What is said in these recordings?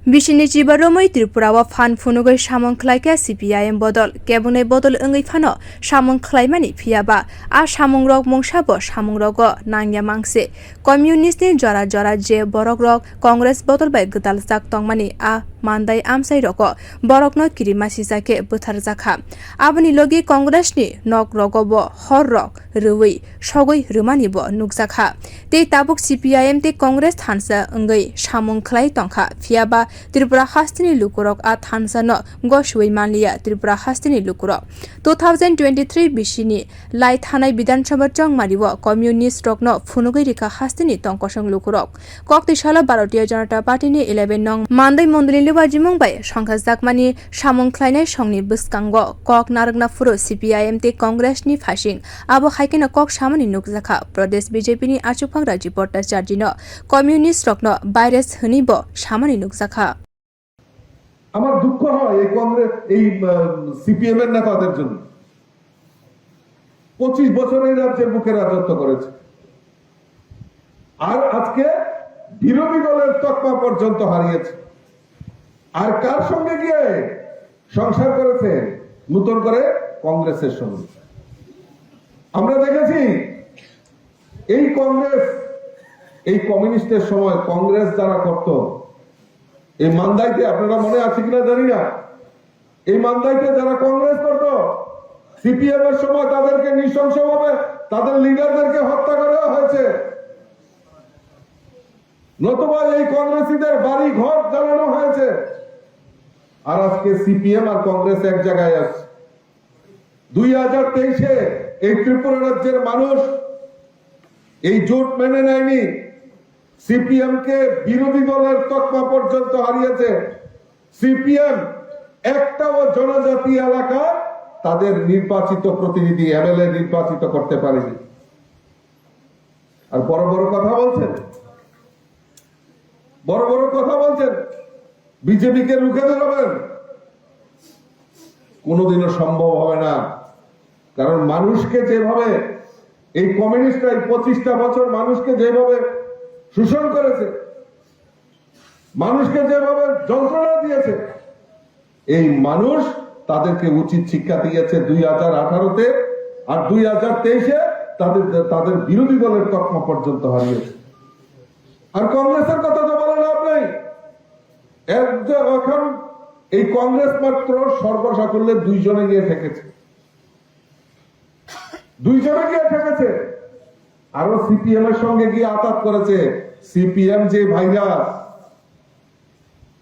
Bishini Jibaromoi Tripura Fan Funugai Shamon Klaika CPIM Bodol, Gabone Bodol Ungifano, Shamon Klaimani Piaba, A Shamon Rock Mongshabo, Shamon Rogo, Nanya Mangse, Communist Jora Jora J Borok Rock, Congress Bodol by Gudalzak Tongmani, A Mandai Amsai Roko, Borok no Kirimasizake, Bhattacharjee, Abani Logi Congress ni, Nok Rogobo, Hor Rock, Rui, Shogoi Rumanibo, nukjak. Te Tabuk CPIM te Congress Hansa Ungai, Shamon Klai Tongka, Fiaba. Tripura Hastini Lukurok at Hansano, Goshway Mania, Tripura Hastini Lukurok. 2023 Bishini, Light Hanai Bidan Chabachong Mariwo, Communist Rock no, Funugirika Hastini Tonkosong Lukurok. Kokti salo Bharatiya janata party ni 11 nong, Mandai mondal luajimung by, Songsairwjakha Shamon Klainai Shongni Buskango, Kok narug na furo CPIM te Congress ni Fashing, Abo Haikina Kok Shamani nukjak, pradesh BJP ni achugphang Rajib bhattacharjee no, Communist Rock no, virus Hunibo, Shamani nukjak. আমার দুঃখ হয় এই কংগ্রেস এই CPM এর নেতাদের জন্য 25 বছর এই রাজ্যের বুকে রাজত্ব করেছে আর আজকে বিরোধী দলের তকমা পর্যন্ত হারিয়েছে আর কার সঙ্গে গিয়ে সংসার করেছে নতুন করে কংগ্রেসের সঙ্গে আমরা দেখেছি এই কংগ্রেস এই কমিউনিস্টের সময় কংগ্রেস যারা করত এই মান্দাইতে আপনারা মনে আছে কিনা জানি না এই মান্দাইতে যারা কংগ্রেস করত সিপিএম এর সময় তাদেরকে নৃশংসভাবে তাদের লিডারদেরকে হত্যা করা হয়েছে নতুবা এই কংগ্রেসীদের বাড়ি ঘর জ্বালানো হয়েছে আর আজকে সিপিএম আর কংগ্রেস এক জায়গায় আছে 2023 এ এই ত্রিপুরা রাজ্যের মানুষ এই জোট মেনে নেয়নি সিপিএম কে বিরোধী দলের তকমা পর্যন্ত হারিয়েছে সিপিএম একটাও জনজাতি এলাকা তাদের নির্বাচিত প্রতিনিধি এমএলএ নির্বাচিত করতে পারেনি আর বড় বড় কথা বলছেন বিজেপি কে রুখে দাঁড়াবেন কোনোদিনও সম্ভব হবে না কারণ মানুষকে যেভাবে এই কমিউনিস্টরা 25টা বছর মানুষকে যেভাবে শোষণ করেছে মানুষকে যেভাবে যন্ত্রণা দিয়েছে এই মানুষ তাদেরকে উচিত শিক্ষা দিয়েছে 2018 তে আর 2023 এ তাদের বিরোধী দলের তকমা পর্যন্ত হারিয়েছে আর কংগ্রেসের কথা তো বলা লাভ নেই এখন এই কংগ্রেস মাত্র সর্বসাকুল্যে দুইজনে গিয়ে ঠেকেছে আরো সিপিএম এর সঙ্গে গিয়ে আঘাত করেছে সিপিএম যে ভাইরাস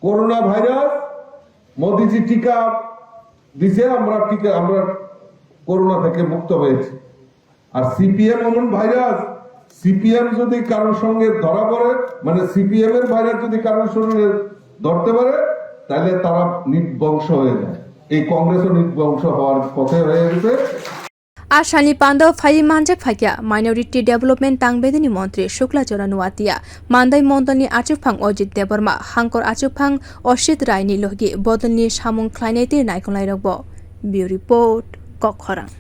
করোনা ভাইরাস মোদিজি টিকা দিছে আমরা করোনা থেকে মুক্ত হয়েছি আর সিপিএম এমন ভাইরাস সিপিএম যদি কারোর সঙ্গে ধরা পড়ে মানে সিপিএম এর ভাইরাস যদি কারোর সঙ্গে ধরতে পারে তাহলে তারা নির্বংশ হয়ে যায় এই কংগ্রেসও নির্বংশ হওয়ার পথে হয়ে গেছে Ashani Panda Fai Manjak Fakya, Minority Development Tangbedini Montri, Shukla Jora Nuatia, Mandai Mondani Achugphang Ojit Deborma, Hankor Achugphang, Oshit Raini Logi, Bodani Shamon Klaineti Naikonai Rogbo. Bureau Report, Kokharang.